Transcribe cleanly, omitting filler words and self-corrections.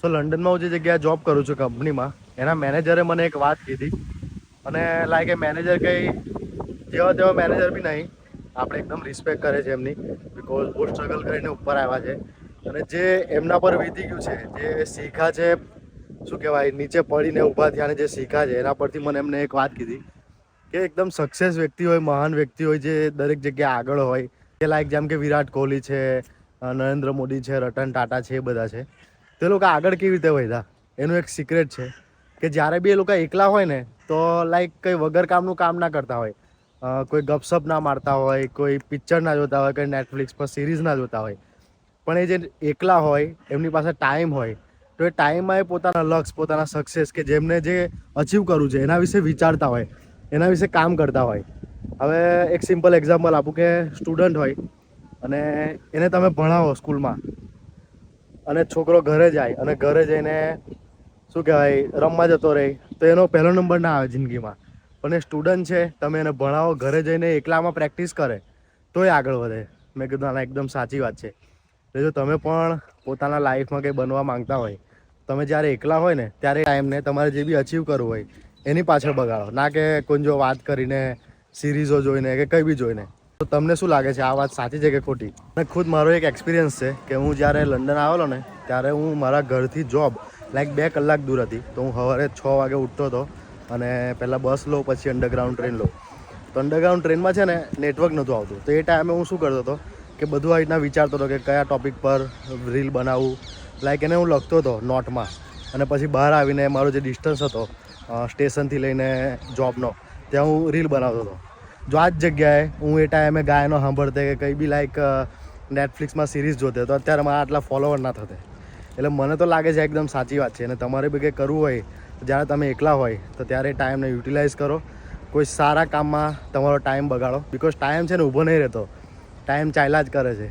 તો લંડનમાં હું જે જગ્યાએ જોબ કરું છું કંપનીમાં, એના મેનેજરે મને એક વાત કીધી અને લાઈક એ મેનેજર કંઈ જેવા તેવા મેનેજર બી નહીં, આપણે એકદમ રિસ્પેક્ટ કરે છે એમની, બિકોઝ બહુ સ્ટ્રગલ કરીને ઉપર આવ્યા છે અને જે એમના પર વીતી ગયું છે, જે શીખા છે, શું કહેવાય, નીચે પડીને ઊભા થયા અને જે શીખા છે એના પરથી મને એમને એક વાત કીધી કે એકદમ સક્સેસ વ્યક્તિ હોય, મહાન વ્યક્તિ હોય, જે દરેક જગ્યાએ આગળ હોય, કે લાઈક જેમ કે વિરાટ કોહલી છે, નરેન્દ્ર મોદી છે, રતન ટાટા છે, એ બધા છે, તે લોકો આગળ કેવી રીતે વધ્યા એનું એક સિક્રેટ છે કે જ્યારે બી એ લોકો એકલા હોય ને તો લાઈક કંઈ વગર કામનું કામ ના કરતા હોય, કોઈ ગપસપ ના મારતા હોય, કોઈ પિક્ચર ના જોતા હોય, કોઈ નેટફ્લિક્સ પર સિરીઝ ના જોતા હોય, પણ એ જે એકલા હોય, એમની પાસે ટાઈમ હોય, તો એ ટાઈમમાં એ પોતાના લક્ષ્ય, પોતાના સક્સેસ, કે જેમને જે અચીવ કરવું છે એના વિશે વિચારતા હોય, એના વિશે કામ કરતા હોય. હવે એક સિમ્પલ એક્ઝામ્પલ આપું કે સ્ટુડન્ટ હોય અને એને તમે ભણાવો સ્કૂલમાં અને છોકરો ઘરે જાય અને ઘરે જઈને શું કહેવાય રમવા જતો રહે, તો એનો પહેલો નંબર ના આવે જિંદગીમાં. પણ એ સ્ટુડન્ટ છે, તમે એને ભણાવો, ઘરે જઈને એકલામાં પ્રેક્ટિસ કરે તોય આગળ વધે. મેં કીધું આના એકદમ સાચી વાત છે. એટલે જો તમે પણ પોતાના લાઈફમાં કંઈ બનવા માંગતા હોય, તમે જ્યારે એકલા હોય ને ત્યારે ટાઈમને તમારે જે બી અચીવ કરવું હોય એની પાછળ બગાડો, ના કે કોઈ જો વાત કરીને, સિરીઝો જોઈને કે કંઈ બી જોઈને. તો તમને શું લાગે છે, આ વાત સાચી છે કે ખોટી? અને ખુદ મારો એક એક્સપિરિયન્સ છે કે હું જ્યારે લંડન આવેલો ને ત્યારે હું મારા ઘરથી જોબ લાઈક 2 કલાક દૂર હતી. તો હું સવારે 6 વાગે ઉઠતો હતો અને પહેલાં બસ લો, પછી અંડરગ્રાઉન્ડ ટ્રેન લો. તો અંડરગ્રાઉન્ડ ટ્રેનમાં છે ને નેટવર્ક નહોતું આવતું. તો એ ટાઈમે હું શું કરતો હતો કે બધું આ રીતના વિચારતો હતો કે કયા ટૉપિક પર રીલ બનાવવું, લાઈક એને હું લખતો હતો નોટમાં અને પછી બહાર આવીને મારો જે ડિસ્ટન્સ હતો સ્ટેશનથી લઈને જોબનો, ત્યાં હું રીલ બનાવતો હતો. જો આ જ જગ્યાએ હું એ ટાઈમે ગાયનો સાંભળતે કે કંઈ બી લાઈક નેટફ્લિક્સમાં સિરીઝ જોતે તો અત્યારે મારા આટલા ફોલોવર ના થતે. એટલે મને તો લાગે છે એકદમ સાચી વાત છે. અને તમારે બી કંઈ કરવું હોય, જ્યારે તમે એકલા હોય તો ત્યારે ટાઈમને યુટિલાઇઝ કરો, કોઈ સારા કામમાં તમારો ટાઈમ બગાડો, બિકોઝ ટાઈમ છે ને ઊભો નહીં રહેતો, ટાઈમ ચાલ્યા જ કરે છે.